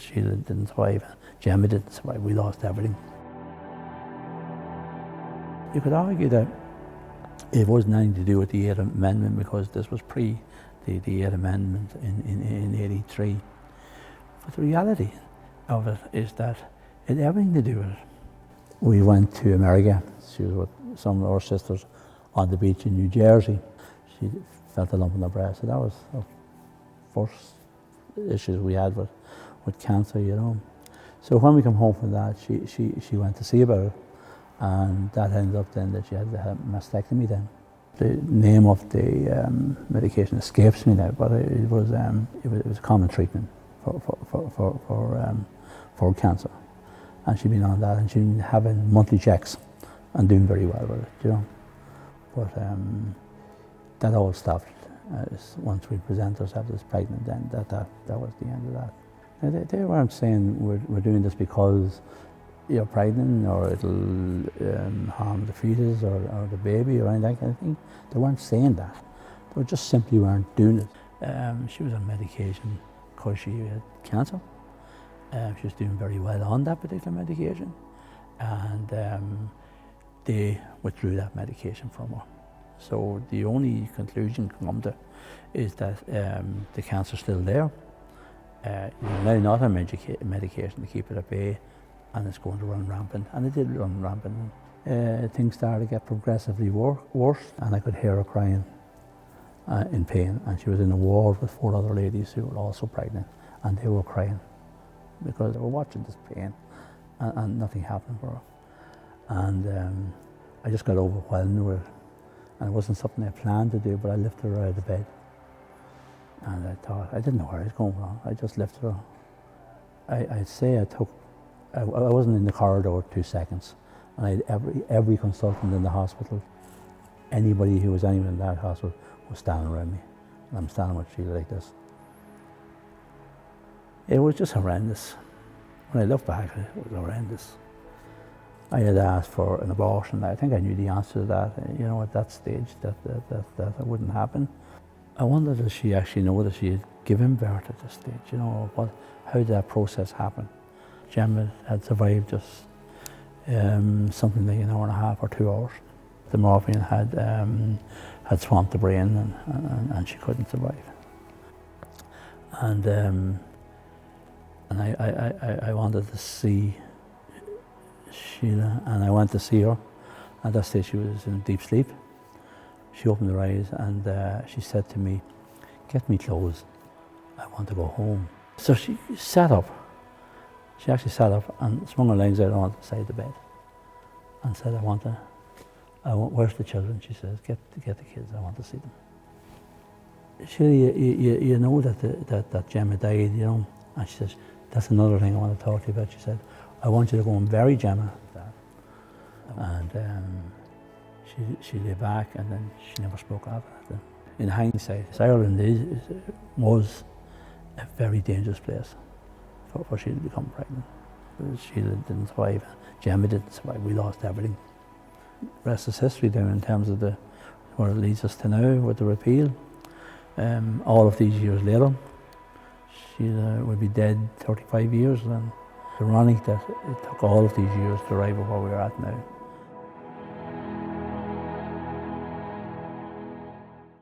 Sheila didn't survive, Gemma didn't survive, we lost everything. You could argue that it wasn't anything to do with the 8th Amendment because this was pre the 8th Amendment in 83. But the reality of it is that it had everything to do with it. We went to America. She was with some of our sisters on the beach in New Jersey. She felt a lump in her breast, so that was the first issues we had with cancer, you know. So when we come home from that, she went to see about it, and that ended up then that she had to have a mastectomy then. The name of the medication escapes me now, but it was a common treatment for cancer, and she'd been on that, and she'd been having monthly checks and doing very well with it, you know. But that all stopped once we presented ourselves as pregnant. Then that was the end of that. Now, they weren't saying we're doing this because you're pregnant or it'll harm the fetus or the baby or anything that kind of thing. They weren't saying that. They just simply weren't doing it. She was on medication because she had cancer. She was doing very well on that particular medication, and they withdrew that medication from her. So the only conclusion you can come to is that the cancer's still there. You're now not on medication to keep it at bay, and it's going to run rampant. And it did run rampant. Things started to get progressively worse, and I could hear her crying in pain. And she was in a ward with 4 other ladies who were also pregnant, and they were crying because they were watching this pain, and nothing happened for her. And I just got overwhelmed with it. And it wasn't something I planned to do, but I lifted her out of the bed. And I thought, I didn't know where I was going wrong. I just lifted her. I'd say I wasn't in the corridor 2 seconds. And I had every consultant in the hospital, anybody who was anywhere in that hospital was standing around me. And I'm standing with Sheila like this. It was just horrendous. When I look back, it was horrendous. I had asked for an abortion. I think I knew the answer to that, you know, at that stage, that wouldn't happen. I wondered if she actually knew that she had given birth at this stage, you know, how did that process happen? Gemma had survived just something like an hour and a half or 2 hours. The morphine had swamped the brain and she couldn't survive. And I wanted to see Sheila, and I went to see her. At that stage she was in deep sleep. She opened her eyes and she said to me, "Get me clothes, I want to go home." So she sat up. She actually sat up and swung her legs out on the side of the bed and said, "Where's the children?" She says, get the kids, I want to see them." Sheila, you know that Gemma died, you know, and she says, "That's another thing I want to talk to you about." She said, "I want you to go and bury Gemma." And she lay back, and then she never spoke after that. In hindsight, Ireland was a very dangerous place for Sheila to become pregnant. Sheila didn't survive, Gemma didn't survive, we lost everything. The rest is history down in terms of where it leads us to now with the repeal. All of these years later, Sheila will be dead 35 years, and it's ironic that it took all of these years to arrive at where we're at now.